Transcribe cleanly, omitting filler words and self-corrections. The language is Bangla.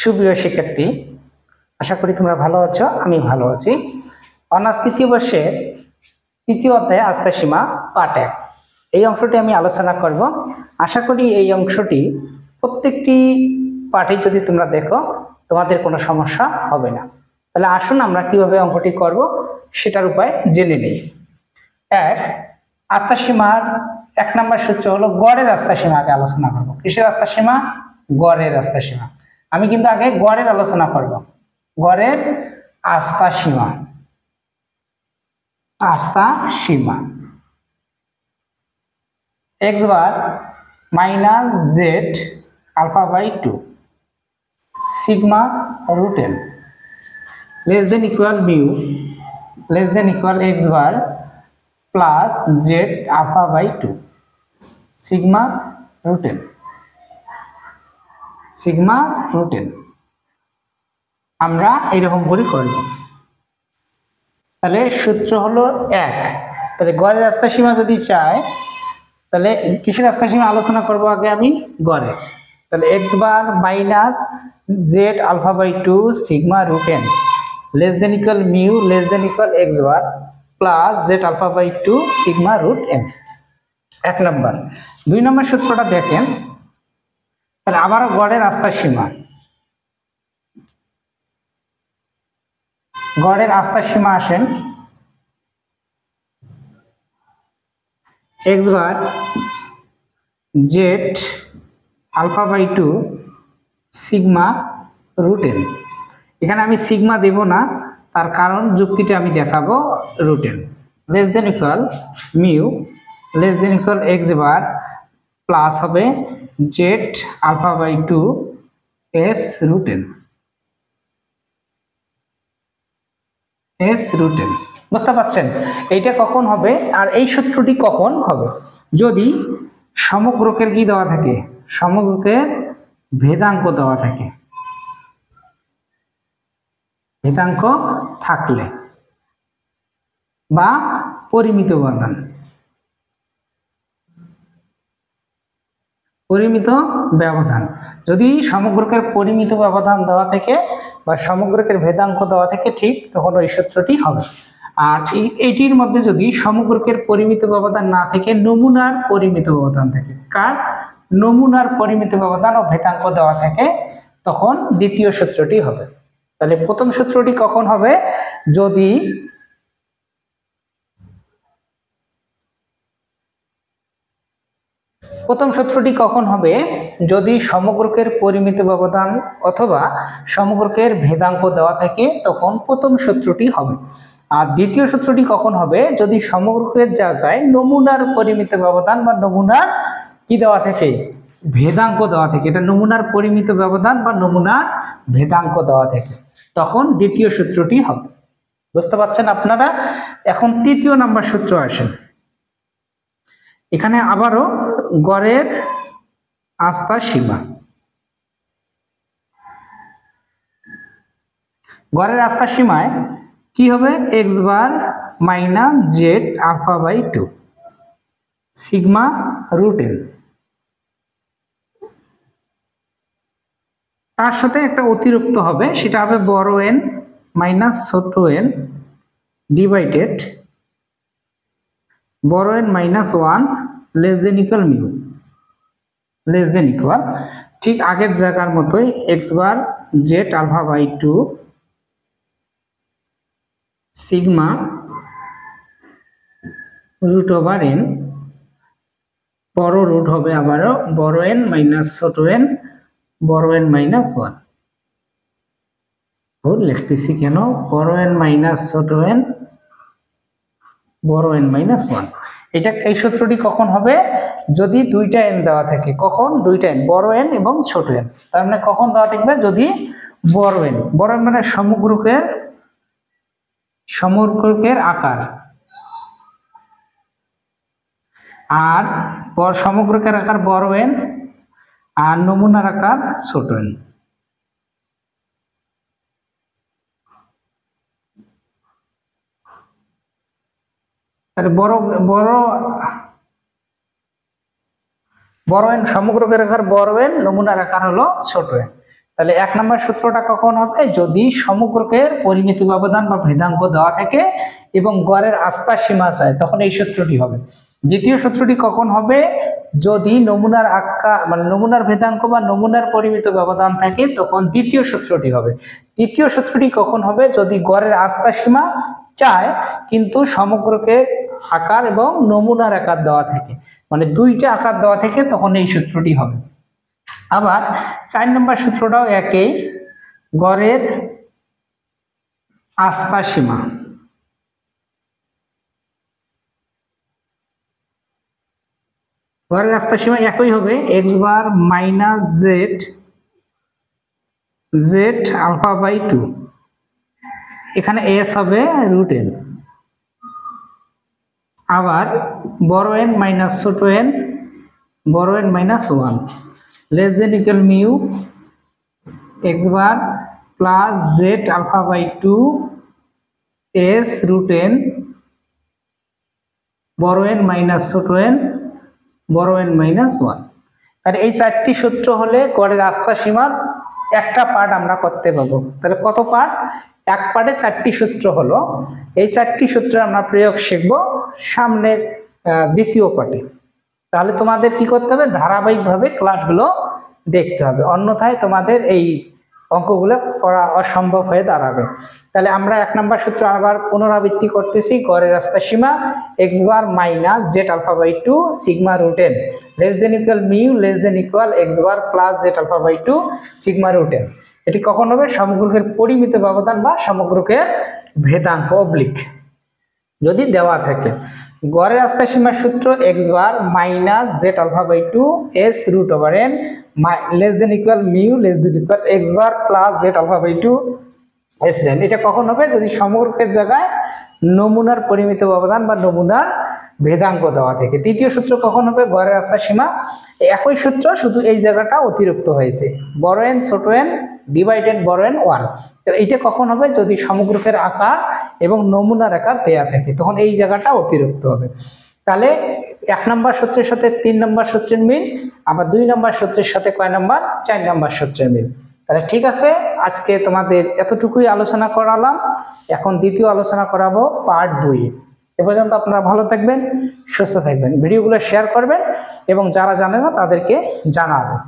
সুপ্রিয় শিক্ষার্থী, আশা করি তোমরা ভালো আছো। আমি ভালো আছি। অনার্স তৃতীয় বর্ষে তৃতীয় অধ্যায় আস্থার সীমা পার্ট 1 এই অংশটি আমি আলোচনা করব। আশা করি এই অংশটি প্রত্যেকটি পার্টে যদি তোমরা দেখো তোমাদের কোনো সমস্যা হবে না। তাহলে আসুন আমরা কিভাবে অঙ্কটি করব সেটার উপায় জেনে নিই। আস্থার সীমার 1 নম্বর সূত্র হলো গড়ের আস্থার সীমা। আগে আলোচনা করব। কিসের আস্থার সীমা? গড়ের আস্থার সীমা। আমি কিন্তু আগে গড়ের আলোচনা করব। গড়ের আস্থার সীমা, আস্থা সীমা x bar minus Z alpha by 2 sigma root n less than equal mu less than equal x bar plus Z alpha by 2 sigma root n sigma root n আমরা এইরকম করে করব। তাহলে সূত্র হলো 1। তাহলে গড়ের আস্থার সীমা যদি চাই তাহলে কিসের আস্থার সীমা আলোচনা করব আগে আমি? গড়ের। তাহলে x bar minus Z alpha by 2 sigma root n less than equal mu less than equal x bar plus Z alpha by 2 sigma root n 1 number. 2 number সূত্রটা দেখেন। তাহলে আবারও গড়ের আস্থার সীমা, গড়ের আস্থার সীমা আসেন x bar Z alpha by 2 sigma root n। এখানে আমি সিগমা দেব না, তার কারণ যুক্তিটা আমি দেখাবো। Root n less than equal mu less than equal x bar plus হবে Z alpha by 2 S root n S root n। বুঝতে পারছেন এইটা কখন হবে আর এই সূত্রটি কখন হবে? যদি সমগ্রকের কি দেওয়া থাকে? সমগ্রকের ভেদাঙ্ক দেওয়া থাকে। ভেদাঙ্ক থাকলে বা পরিমিত ব্যবধান, পরিমিত ব্যবধান যদি সমগ্রকের পরিমিত ব্যবধান দেওয়া থাকে বা সমগ্রকের ভেদাঙ্ক দেওয়া থাকে, ঠিক তখন ওই সূত্রটি হবে। আর এইটির মধ্যে যদি সমগ্রকের পরিমিত ব্যবধান না থাকে, নমুনার পরিমিত ব্যবধান থাকে, কার? নমুনার পরিমিত ব্যবধান ও ভেদাঙ্ক দেওয়া থাকে, তখন দ্বিতীয় সূত্রটি হবে। তাহলে প্রথম সূত্রটি কখন হবে? যদি প্রথম সূত্রটি কখন হবে? যদি সমগ্রকের পরিমিত ব্যবধান অথবা সমগ্রকের ভেদাঙ্ক দেওয়া থাকে, তখন প্রথম সূত্রটি হবে। আর দ্বিতীয় সূত্রটি কখন হবে? যদি সমগ্রকের জায়গায় নমুনার পরিমিত ব্যবধান বা নমুনার কি দেওয়া থাকে? ভেদাঙ্ক দেওয়া থাকে। এটা নমুনার পরিমিত ব্যবধান বা নমুনার ভেদাঙ্ক দেওয়া থাকে, তখন দ্বিতীয় সূত্রটি হবে। বুঝতে পারছেন আপনারা? এখন তৃতীয় নাম্বার সূত্র আসেন। এখানে আবারও গড়ের আস্থার সীমা। গড়ের আস্থার সীমায় কি হবে? x bar minus Z alpha by 2 sigma root n। তার সাথে একটা অতিরিক্ত হবে, সেটা হবে বড় n মাইনাস ছোট n ডিভাইডেড বড় n minus 1 less than equal mu less than equal, ঠিক আগের জায়গার মতোই x bar Z alpha by 2 sigma root over n, বড় রুট হবে আবারও বড় n মাইনাস ছোট n বড় n মাইনাস 1। ভুল লিখতেছি কেন? বড় n মাইনাস ছোট n বড় n মাইনাস 1। এটা এই সূত্রটি কখন হবে? যদি দুইটা n দেওয়া থাকে। কখন? দুইটা n, বড় n এবং ছোট n। তার মানে কখন দেওয়া থাকবে? যদি বড় n, বড় n মানে সমগ্রকের আকার, আর সমগ্রকের আকার বড় n আর নমুনার আকার ছোট n। তাহলে বড় n সমগ্রকের আকার বড় n, নমুনার আকার হলো ছোট n। তাহলে 1 নম্বর সূত্রটা কখন হবে, যদি সমগ্রকের পরিমিত ব্যবধান বা ভেদাঙ্ক দেওয়া থাকে এবং গড়ের আস্থার সীমা চায়, তখন এই সূত্রটি হবে। দ্বিতীয় সূত্রটি কখন হবে, যদি নমুনার আকার মানে নমুনার ভেদাঙ্ক বা নমুনার পরিমিত ব্যবধান থাকে, তখন দ্বিতীয় সূত্রটি হবে। তৃতীয় সূত্রটি কখন হবে, যদি গড়ের আস্থার সীমা চায় কিন্তু সমগ্রকের আকার এবং নমুনার আকার দেওয়া থাকে, মানে দুইটা আকার দেওয়া থাকে, তখন এই সূত্রটি হবে। আবার 4 নম্বর সূত্রটাও একই, গড়ের আস্থার সীমা। গড়ের আস্থার সীমা একই হবে, X bar minus Z alpha by 2, এখানে এস হবে √n। আবার বড় এন মাইনাস ছোট এন, বড় N minus 1 less than equal mu X bar plus Z alpha by 2 S √n বড় এন মাইনাস ছোট এন, বড় এন মাইনাস 1। আর এই 4টি সূত্র হলে গড়ের আস্থার সীমার একটা পার্ট আমরা করতে পারবো। তাহলে কত পার্ট, এক পার্টে 4টি সূত্র হলো। এই 4টি সূত্রে আমরা প্রয়োগ শিখব সামনের দ্বিতীয় পার্টে। তাহলে তোমাদের কি করতে হবে, ধারাবাহিকভাবে ক্লাসগুলো দেখতে হবে, অন্যথায় তোমাদের এই অঙ্কগুলো করা অসম্ভব হয়ে দাঁড়াবে। তাহলে আমরা 1 নম্বর সূত্র আবার পুনরাবৃত্তি করতেছি, গড়ের আস্থার সীমা x bar minus Z alpha by 2 sigma √n less than equal mu less than equal x bar plus Z alpha by 2 sigma √n। এটি কখন হবে, সমগ্রকের পরিমিত ব্যবধান বা সমগ্রকের ভেদাঙ্ক অবলিক যদি দেওয়া থাকে। গড়ের আস্থার সীমার সূত্র X bar minus Z alpha by 2 S √n less than equal mu less than equal x bar plus Z alpha by 2 S রেন। এটা কখন হবে, যদি সমগ্রকের জায়গায় নমুনার পরিমিত ব্যবধান বা নমুনার ভেদাঙ্ক দেওয়া থাকে। তৃতীয় সূত্র কখন হবে, গড়ের আস্থার সীমা একই সূত্র, শুধু এই জায়গাটা অতিরিক্ত হয়েছে, বড় এন ছোট এন ডিভাইডেড বড় এন 1। এইটা কখন হবে, যদি সমগ্রকের আকার এবং নমুনার আকার দেওয়া থাকে, তখন এই জায়গাটা অতিরিক্ত হবে। তাহলে 1 নম্বর সূত্রের সাথে 3 নম্বর সূত্রের মিল, আবার 2 নম্বর সূত্রের সাথে কয় নম্বর, 4 নম্বর সূত্রের মিল। তাহলে ঠিক আছে, আজকে তোমাদের এতটুকুই আলোচনা করালাম। এখন দ্বিতীয় আলোচনা করাবো পার্ট 2। এ পর্যন্ত আপনারা ভালো থাকবেন, সুস্থ থাকবেন, ভিডিওগুলো শেয়ার করবেন এবং যারা জানে না তাদেরকে জানাবেন।